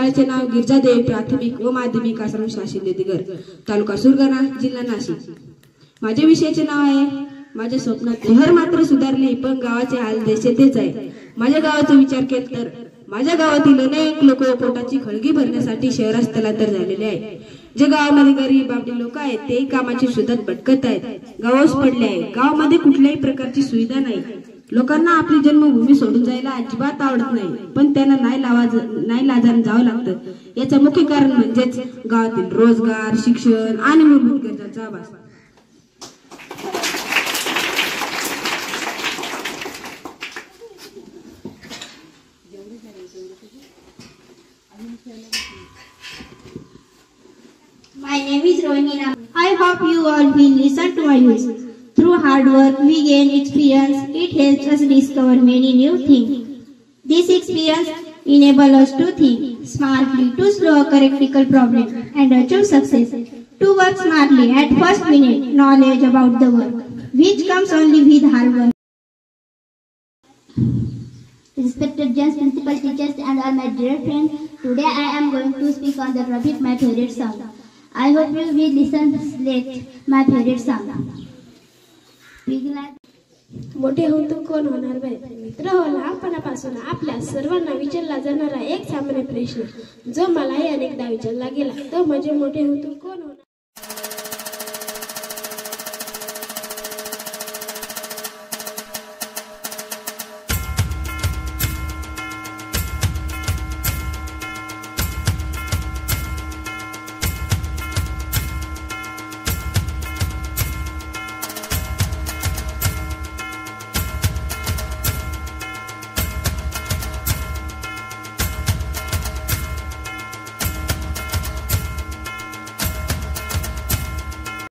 शाळेचे नाव गिरजादेवी प्राथमिक व माध्यमिक आश्रम शाळा नगर, तालुका सुरगाणा, जिल्हा नाशिक. माझ्या विषयाचे नाव आहे माझ्या स्वप्नात. शहर मात्र सुधारले पण गावाचे हाल जसे तेच आहे. माझ्या गावाचा विचार केला तर माझ्या गावातील अनेक लोक पोटाची खळगी भरण्यासाठी शहरात स्थलांतर झालेले आहे. जे गावामध्ये गरीब आपले लोक आहेत ते कामाची शोधात भटकत आहेत. गावच पडले आहे. गावामध्ये कुठल्याही प्रकारची सुविधा नाही. लोकांना आपली जन्मभूमी सोडून जायला अजिबात आवडत नाही, पण त्यांना नाही लाजाने जावं लागतं. याचं मुख्य कारण म्हणजेच गावातील रोजगार, शिक्षण आणि मूलभूत गरजांचा अभाव. My name is Rohini. I hope you all will listen to my news. Through hard work, we gain experience. It helps us discover many new things. This experience enables us to think smartly, to solve a critical problem, and achieve success. To work smartly at first we need knowledge about the work, which comes only with hard work. Respected guests, principal, teachers, and all my dear friends, today I am going to speak on the topic my favorite song. I hope you will listen select my favorite song. मोठे होऊन तू कोण होणार बाई? मित्र हो, लहानपणापासून आपल्या सर्वांना विचारला जाणारा एक सामान्य प्रश्न जो मलाही अनेकदा विचारला गेला तो म्हणजे मोठे होऊन तू कोण होणार?